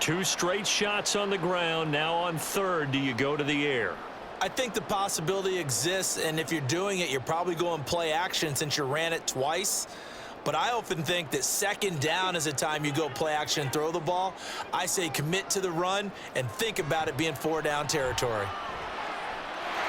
2 straight shots on the ground. Now on 3rd, do you go to the air? I think the possibility exists, and if you're doing it, you're probably going play action since you ran it twice. But I often think that 2nd down is a time you go play action and throw the ball. I say commit to the run and think about it being 4-down territory.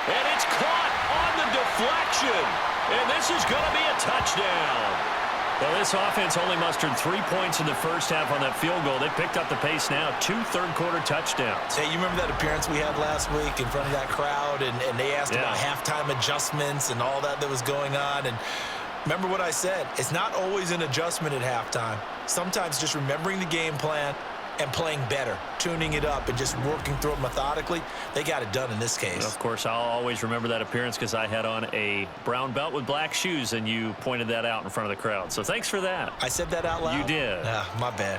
And it's caught on the deflection. And this is going to be a touchdown. Well, this offense only mustered 3 points in the first half on that field goal. They picked up the pace now. 2 third-quarter touchdowns. Hey, you remember that appearance we had last week in front of that crowd, and they asked about halftime adjustments and all that was going on. And remember what I said. It's not always an adjustment at halftime. Sometimes just remembering the game plan and playing better, tuning it up and just working through it methodically. They got it done in this case. And of course, I'll always remember that appearance because I had on a brown belt with black shoes, and you pointed that out in front of the crowd. So thanks for that. I said that out loud? You did. My bad.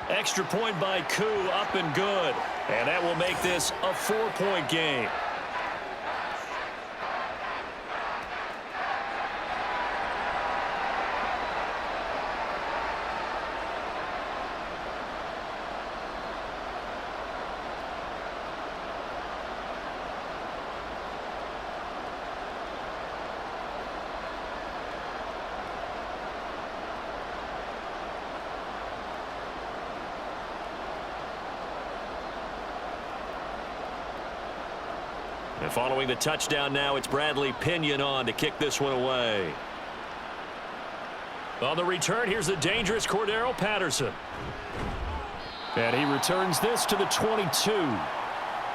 Extra point by Koo, up and good. And that will make this a 4-point game. And following the touchdown now, it's Bradley Pinion on to kick this one away. On the return, here's the dangerous Cordero Patterson. And he returns this to the 22.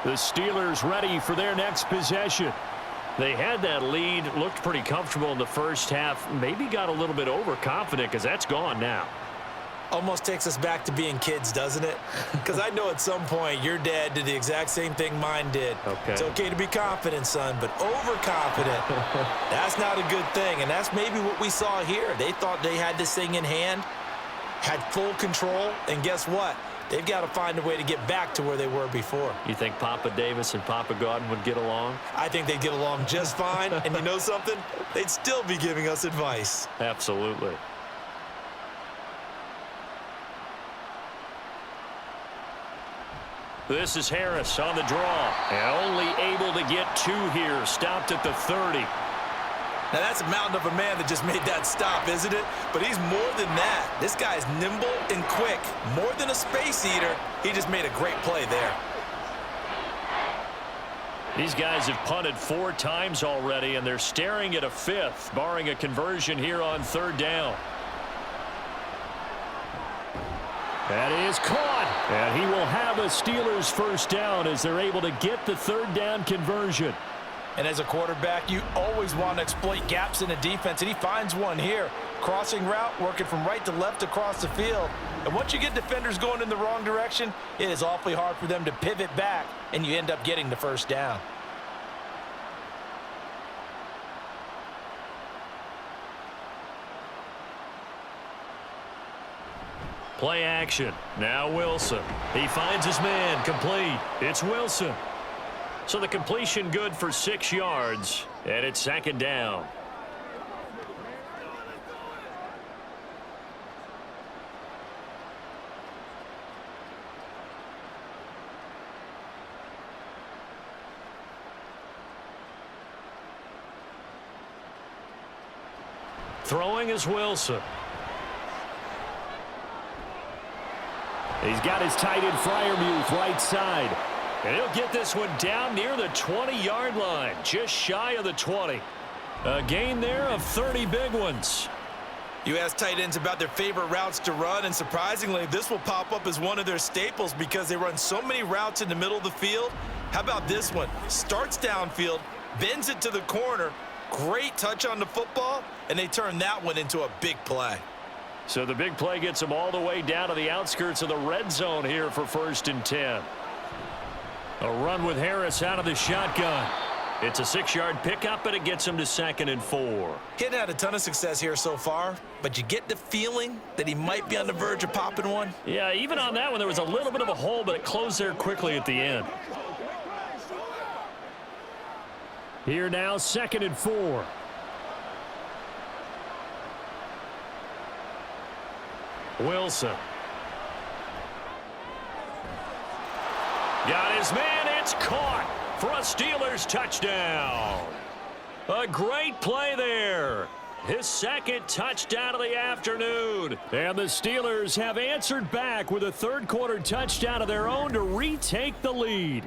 The Steelers ready for their next possession. They had that lead, looked pretty comfortable in the first half, maybe got a little bit overconfident because that's gone now. Almost takes us back to being kids, doesn't it? Because I know at some point your dad did the exact same thing mine did. Okay. It's okay to be confident, son, but overconfident, that's not a good thing. And that's maybe what we saw here. They thought they had this thing in hand, had full control, and guess what? They've got to find a way to get back to where they were before. You think Papa Davis and Papa Godwin would get along? I think they'd get along just fine. And you know something? They'd still be giving us advice. Absolutely. This is Harris on the draw, and only able to get 2 here. Stopped at the 30. Now, that's a mountain of a man that just made that stop, isn't it? But he's more than that. This guy's nimble and quick. More than a space eater, he just made a great play there. These guys have punted 4 times already, and they're staring at a 5th, barring a conversion here on 3rd down. That is caught, and he will have a Steelers first down as they're able to get the 3rd down conversion. And as a quarterback, you always want to exploit gaps in the defense, and he finds one here. Crossing route, working from right to left across the field. And once you get defenders going in the wrong direction, it is awfully hard for them to pivot back, and you end up getting the first down. Play action. Now Wilson. He finds his man. Complete. It's Wilson. So the completion good for 6 yards, and it's 2nd down. Throwing is Wilson. He's got his tight end Freiermuth right side. And he'll get this one down near the 20-yard line, just shy of the 20. A gain there of 30 big ones. You ask tight ends about their favorite routes to run, and surprisingly, this will pop up as one of their staples because they run so many routes in the middle of the field. How about this one? Starts downfield, bends it to the corner, great touch on the football, and they turn that one into a big play. So the big play gets them all the way down to the outskirts of the red zone here for 1st and 10. A run with Harris out of the shotgun. It's a 6-yard pickup, and it gets him to 2nd and 4. He hadn't had a ton of success here so far, but you get the feeling that he might be on the verge of popping one. Yeah, even on that one, there was a little bit of a hole, but it closed there quickly at the end. Here now, 2nd and 4. Wilson. Got his man. It's caught for a Steelers touchdown. A great play there. His 2nd touchdown of the afternoon. And the Steelers have answered back with a 3rd quarter touchdown of their own to retake the lead.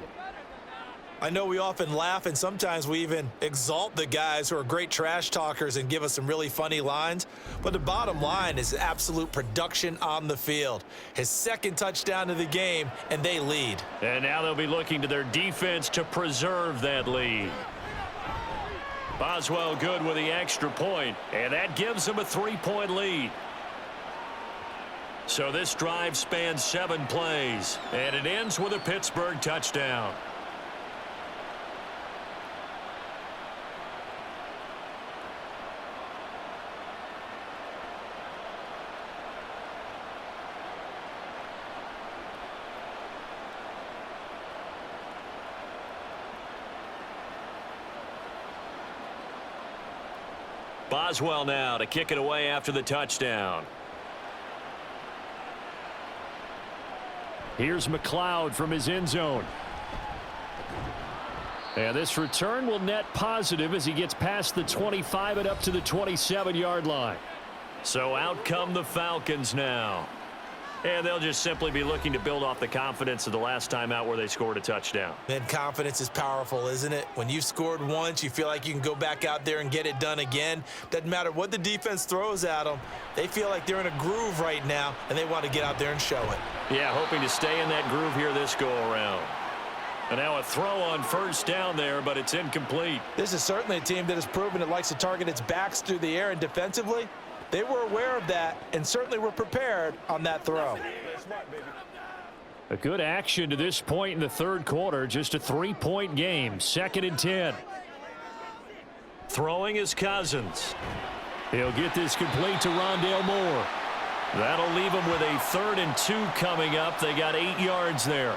I know we often laugh, and sometimes we even exalt the guys who are great trash talkers and give us some really funny lines. But the bottom line is absolute production on the field. His 2nd touchdown of the game, and they lead. And now they'll be looking to their defense to preserve that lead. Boswell good with the extra point, and that gives them a 3-point lead. So this drive spans 7 plays, and it ends with a Pittsburgh touchdown. Boswell now to kick it away after the touchdown. Here's McLeod from his end zone. And this return will net positive as he gets past the 25 and up to the 27-yard line. So out come the Falcons now. And they'll just simply be looking to build off the confidence of the last time out where they scored a touchdown. And confidence is powerful, isn't it? When you've scored once, you feel like you can go back out there and get it done again. Doesn't matter what the defense throws at them. They feel like they're in a groove right now, and they want to get out there and show it. Yeah, hoping to stay in that groove here this go-around. And now a throw on 1st down there, but it's incomplete. This is certainly a team that has proven it likes to target its backs through the air, and defensively, they were aware of that and certainly were prepared on that throw. A good action to this point in the 3rd quarter. Just a 3-point game. 2nd and 10. Throwing is Cousins. He'll get this complete to Rondale Moore. That'll leave him with a 3rd and 2 coming up. They got 8 yards there.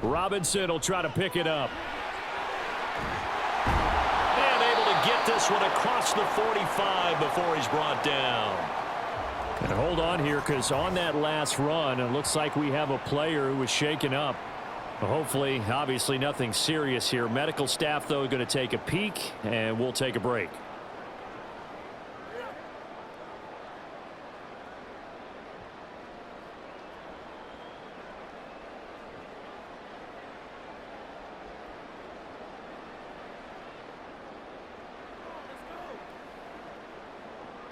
Robinson will try to pick it up. And able to get this one across the 45 before he's brought down. And hold on here, because on that last run, it looks like we have a player who was shaken up. Well, hopefully, obviously nothing serious here. Medical staff, though, going to take a peek, and we'll take a break.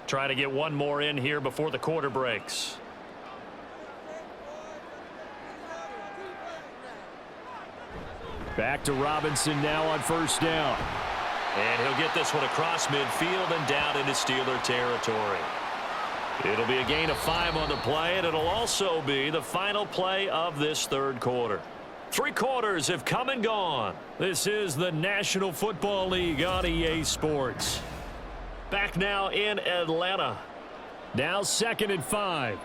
Trying to get one more in here before the quarter breaks. Back to Robinson now on first down. And he'll get this one across midfield and down into Steeler territory. It'll be a gain of 5 on the play, and it'll also be the final play of this third quarter. 3 quarters have come and gone. This is the National Football League on EA Sports. Back now in Atlanta. Now 2nd and 5.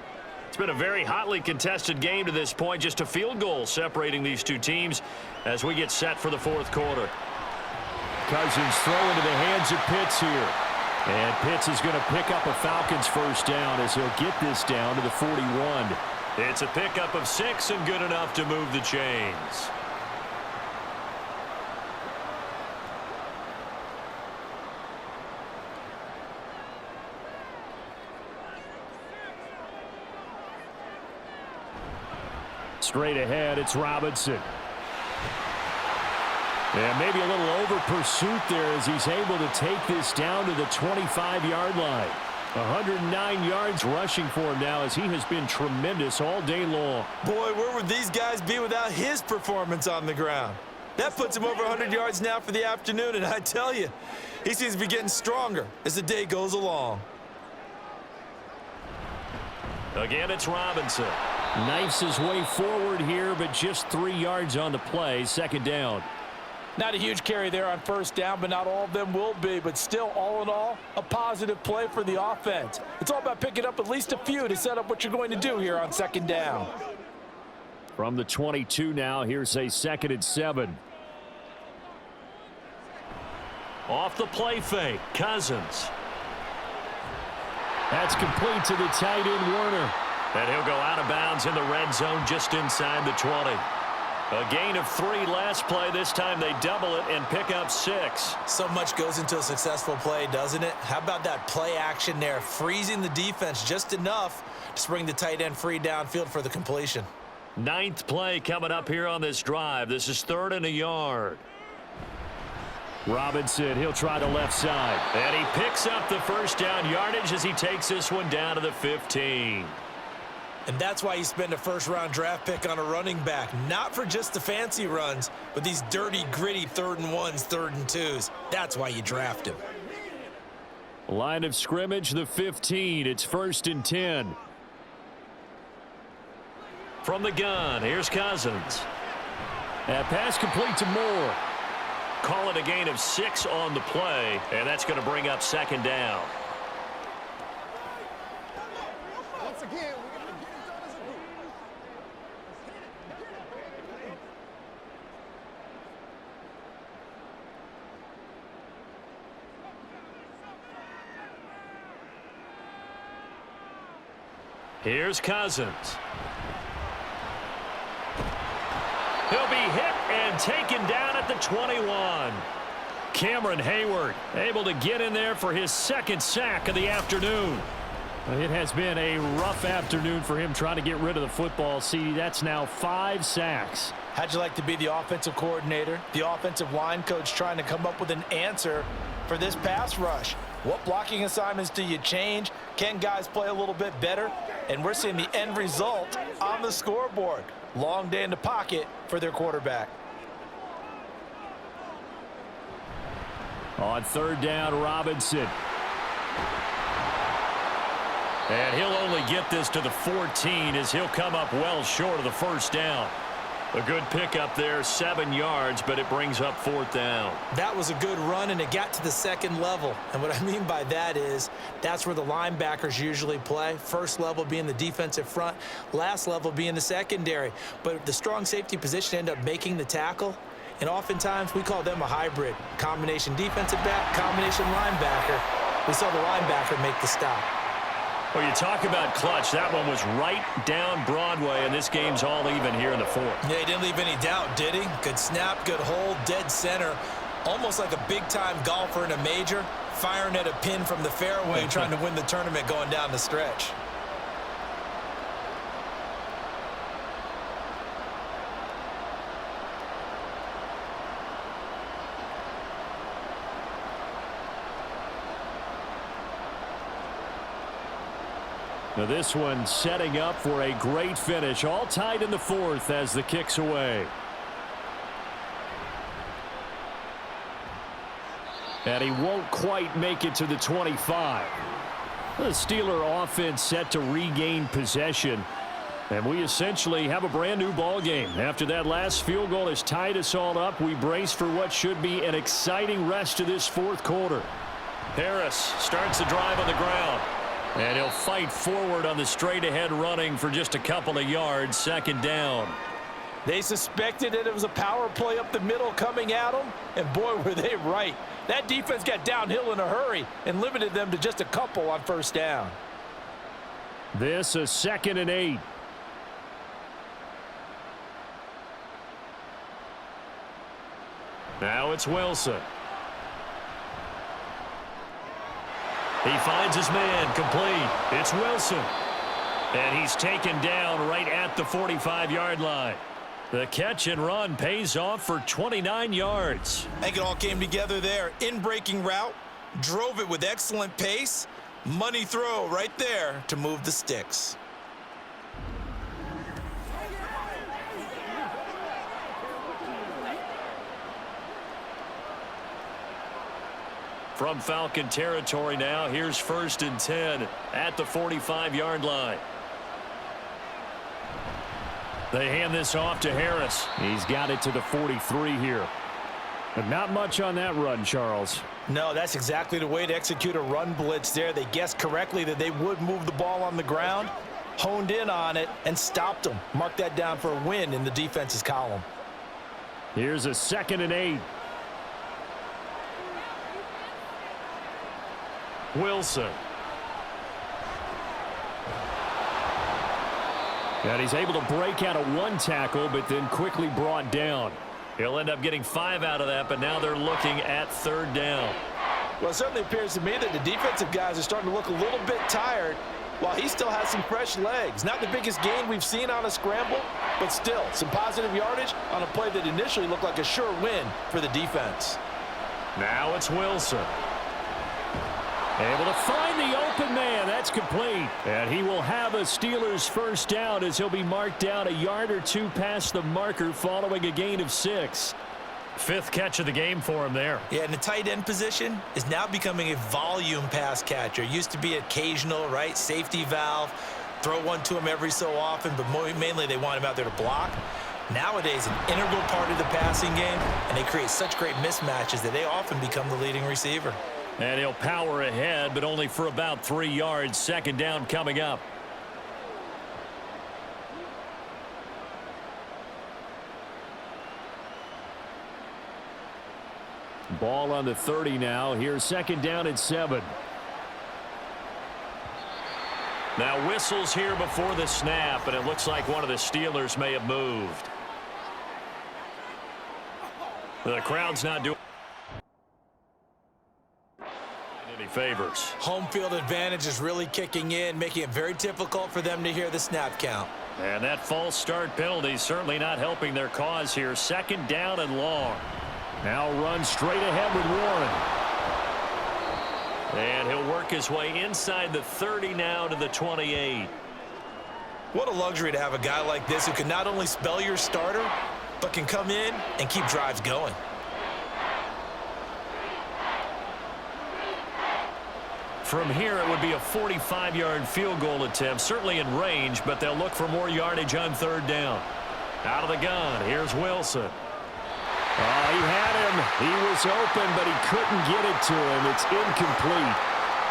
It's been a very hotly contested game to this point. Just a field goal separating these two teams as we get set for the fourth quarter. Cousins throw into the hands of Pitts here. And Pitts is going to pick up a Falcons first down as he'll get this down to the 41. It's a pickup of 6 and good enough to move the chains. Straight ahead, it's Robinson. And maybe a little over pursuit there as he's able to take this down to the 25-yard line. 109 yards rushing for him now as he has been tremendous all day long. Boy, where would these guys be without his performance on the ground? That puts him over 100 yards now for the afternoon, and I tell you, he seems to be getting stronger as the day goes along. Again, it's Robinson. Knifes his way forward here, but just 3 yards on the play. Second down. Not a huge carry there on first down, but not all of them will be. But still, all in all, a positive play for the offense. It's all about picking up at least a few to set up what you're going to do here on second down. From the 22 now, here's a 2nd and 7. Off the play fake, Cousins. That's complete to the tight end, Warner. And he'll go out of bounds in the red zone just inside the 20. A gain of 3 last play. This time they double it and pick up 6. So much goes into a successful play, doesn't it? How about that play action there, freezing the defense just enough to bring the tight end free downfield for the completion. 9th play coming up here on this drive. This is 3rd and a yard. Robinson, he'll try the left side. And he picks up the first down yardage as he takes this one down to the 15. And that's why you spend a first-round draft pick on a running back. Not for just the fancy runs, but these dirty, gritty 3rd and 1s, 3rd and 2s. That's why you draft him. Line of scrimmage, the 15. It's 1st and 10. From the gun, here's Cousins. That pass complete to Moore. Call it a gain of 6 on the play, and that's going to bring up 2nd down. Once again, we're going to get it done as a group. Here's Cousins. He'll be hit and taken down at the 21. Cameron Hayward able to get in there for his 2nd sack of the afternoon. It has been a rough afternoon for him trying to get rid of the football. See, that's now 5 sacks. How'd you like to be the offensive coordinator, the offensive line coach trying to come up with an answer for this pass rush? What blocking assignments do you change? Can guys play a little bit better? And we're seeing the end result on the scoreboard. Long day in the pocket for their quarterback. On 3rd down, Robinson. And he'll only get this to the 14 as he'll come up well short of the first down. A good pickup there, 7 yards, but it brings up 4th down. That was a good run, and it got to the 2nd level. And what I mean by that is that's where the linebackers usually play. First level being the defensive front, last level being the secondary. But the strong safety position ended up making the tackle, and oftentimes we call them a hybrid. Combination defensive back, combination linebacker. We saw the linebacker make the stop. Well, you talk about clutch. That one was right down Broadway, and this game's all even here in the fourth. Yeah, he didn't leave any doubt, did he? Good snap, good hold, dead center. Almost like a big-time golfer in a major, firing at a pin from the fairway, trying to win the tournament going down the stretch. Now this one setting up for a great finish. All tied in the fourth as the kick's away. And he won't quite make it to the 25. The Steeler offense set to regain possession. And we essentially have a brand new ball game. After that last field goal has tied us all up, we brace for what should be an exciting rest to this fourth quarter. Harris starts the drive on the ground. And he'll fight forward on the straight-ahead running for just a couple of yards. Second down. They suspected that it was a power play up the middle coming at them, and boy, were they right. That defense got downhill in a hurry and limited them to just a couple on first down. This is 2nd and 8. Now it's Wilson. He finds his man, complete. It's Wilson. And he's taken down right at the 45-yard line. The catch and run pays off for 29 yards. I think it all came together there. In-breaking route, drove it with excellent pace. Money throw right there to move the sticks. From Falcon territory now, here's 1st and 10 at the 45-yard line. They hand this off to Harris. He's got it to the 43 here. But not much on that run, Charles. No, that's exactly the way to execute a run blitz there. They guessed correctly that they would move the ball on the ground, honed in on it, and stopped them. Mark that down for a win in the defense's column. Here's a 2nd and 8. Wilson. And he's able to break out of one tackle, but then quickly brought down. He'll end up getting 5 out of that, but now they're looking at 3rd down. Well, it certainly appears to me that the defensive guys are starting to look a little bit tired while he still has some fresh legs. Not the biggest gain we've seen on a scramble, but still some positive yardage on a play that initially looked like a sure win for the defense. Now it's Wilson. Able to find the open man. That's complete. And he will have a Steelers first down as he'll be marked down a yard or two past the marker following a gain of 6. 5th catch of the game for him there. Yeah, and the tight end position is now becoming a volume pass catcher. Used to be occasional, right? Safety valve. Throw one to him every so often, but mainly they want him out there to block. Nowadays, an integral part of the passing game, and they create such great mismatches that they often become the leading receiver. And he'll power ahead, but only for about 3 yards. 2nd down coming up. Ball on the 30 now. Here's 2nd down at 7. Now whistles here before the snap, and it looks like one of the Steelers may have moved. The crowd's not doing any favors. Home field advantage is really kicking in, making it very difficult for them to hear the snap count. And that false start penalty certainly not helping their cause here. 2nd down and long. Now run straight ahead with Warren. And he'll work his way inside the 30 now to the 28. What a luxury to have a guy like this who can not only spell your starter, but can come in and keep drives going. From here, it would be a 45-yard field goal attempt, certainly in range, but they'll look for more yardage on 3rd down. Out of the gun, here's Wilson. Oh, he had him. He was open, but he couldn't get it to him. It's incomplete.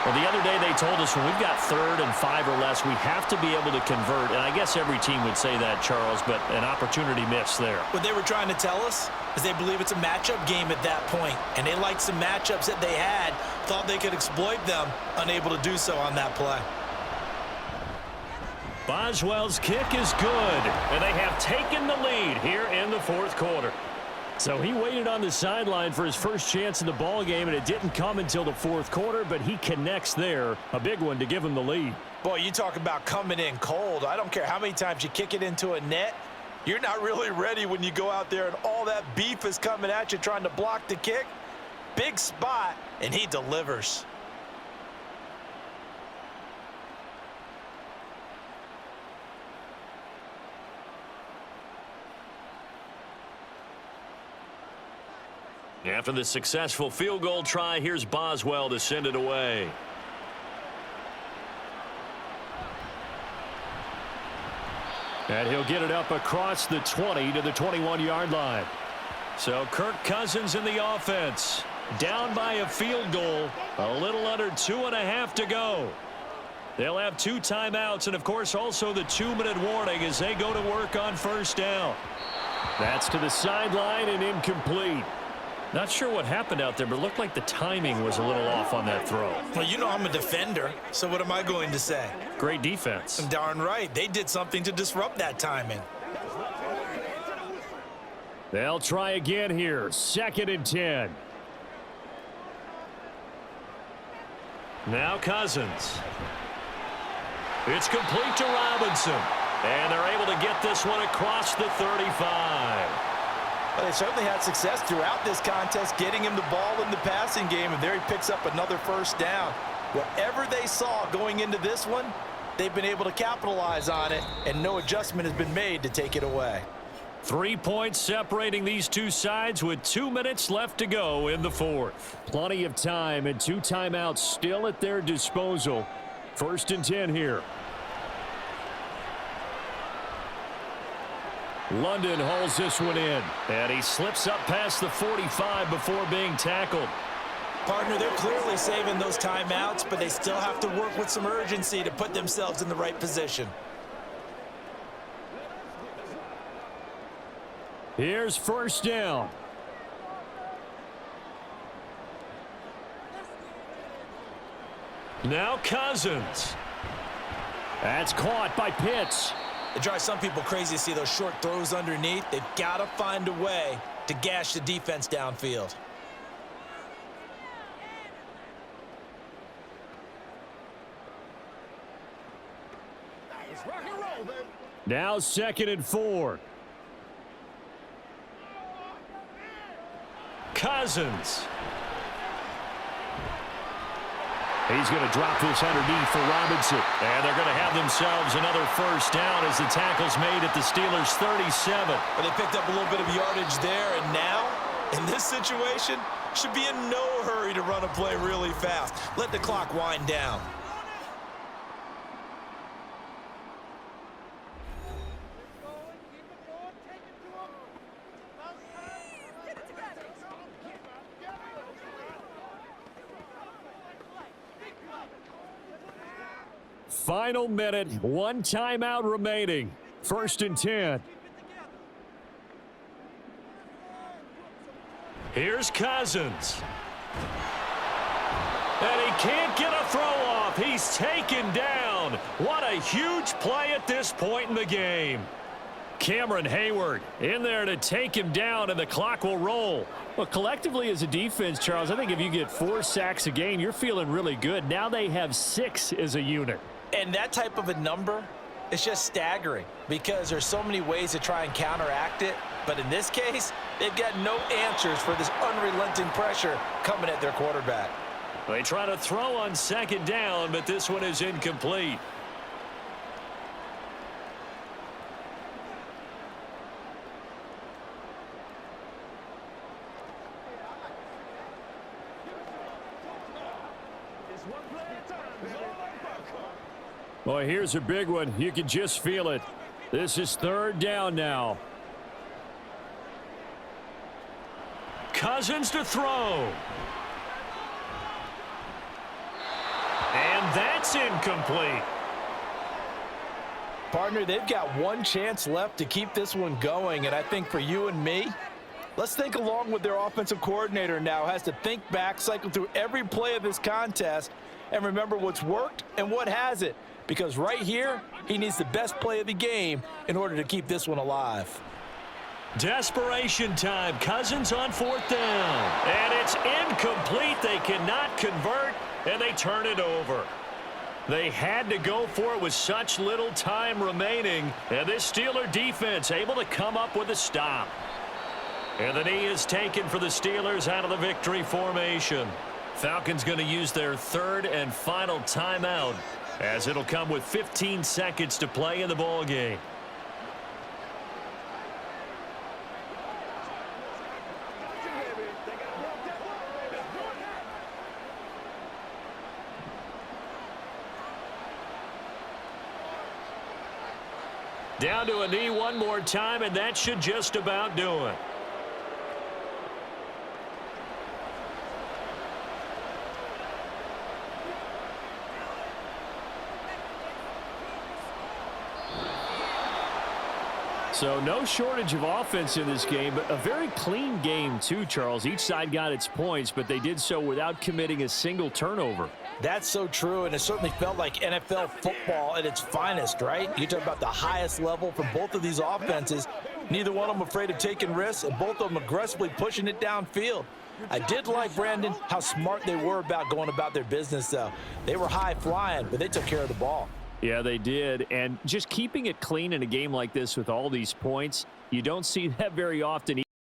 Well, the other day they told us when we've got 3rd and 5 or less, we have to be able to convert. And I guess every team would say that, Charles, but an opportunity missed there. What they were trying to tell us is they believe it's a matchup game at that point, and they liked some matchups that they had, thought they could exploit them, unable to do so on that play. Boswell's kick is good, and they have taken the lead here in the fourth quarter. So he waited on the sideline for his first chance in the ball game, and it didn't come until the fourth quarter, but he connects there, a big one to give him the lead. Boy, you talk about coming in cold. I don't care how many times you kick it into a net. You're not really ready when you go out there and all that beef is coming at you trying to block the kick. Big spot, and he delivers. After the successful field goal try, here's Boswell to send it away. And he'll get it up across the 20 to the 21-yard line. So Kirk Cousins in the offense. Down by a field goal. A little under 2.5 to go. They'll have 2 timeouts and, of course, also the 2-minute warning as they go to work on first down. That's to the sideline and incomplete. Not sure what happened out there, but it looked like the timing was a little off on that throw. Well, you know I'm a defender, so what am I going to say? Great defense. Darn right. They did something to disrupt that timing. They'll try again here. 2nd and 10. Now Cousins. It's complete to Robinson. And they're able to get this one across the 35. Well, they certainly had success throughout this contest getting him the ball in the passing game, and there he picks up another first down. Whatever they saw going into this one, they've been able to capitalize on it, and no adjustment has been made to take it away. 3 points separating these two sides with 2 minutes left to go in the fourth. Plenty of time and 2 timeouts still at their disposal. 1st and 10 here. London hauls this one in, and he slips up past the 45 before being tackled. Partner, they're clearly saving those timeouts, but they still have to work with some urgency to put themselves in the right position. Here's first down. Now Cousins. That's caught by Pitts. It drives some people crazy to see those short throws underneath. They've got to find a way to gash the defense downfield. Rock and roll, baby. Now 2nd and 4. Cousins. He's going to drop this underneath for Robinson. And they're going to have themselves another first down as the tackle's made at the Steelers' 37. But they picked up a little bit of yardage there, and now, in this situation, should be in no hurry to run a play really fast. Let the clock wind down. Final minute, 1 timeout remaining. 1st and 10. Here's Cousins. And he can't get a throw off. He's taken down. What a huge play at this point in the game. Cameron Hayward in there to take him down, and the clock will roll. Well, collectively as a defense, Charles, I think if you get 4 sacks a game, you're feeling really good. Now they have 6 as a unit. And that type of a number is just staggering because there's so many ways to try and counteract it. But in this case, they've got no answers for this unrelenting pressure coming at their quarterback. They try to throw on 2nd down, but this one is incomplete. Boy, here's a big one. You can just feel it. This is 3rd down now. Cousins to throw. And that's incomplete. Partner, they've got 1 chance left to keep this one going, and I think for you and me, let's think along with their offensive coordinator now. Has to think back, cycle through every play of this contest, and remember what's worked and what hasn't. because right here, he needs the best play of the game in order to keep this one alive. Desperation time. Cousins on 4th down. And it's incomplete. They cannot convert, and they turn it over. They had to go for it with such little time remaining, and this Steeler defense able to come up with a stop. And the knee is taken for the Steelers out of the victory formation. Falcons going to use their 3rd and final timeout, as it'll come with 15 seconds to play in the ball game. Down to a knee one more time, and that should just about do it. So no shortage of offense in this game, but a very clean game too, Charles. Each side got its points, but they did so without committing a single turnover. That's so true, and it certainly felt like NFL football at its finest, right? You talk about the highest level from both of these offenses. Neither one of them afraid of taking risks, and both of them aggressively pushing it downfield. I did like, Brandon, how smart they were about going about their business, though. They were high flying, but they took care of the ball. Yeah, they did, and just keeping it clean in a game like this with all these points, you don't see that very often.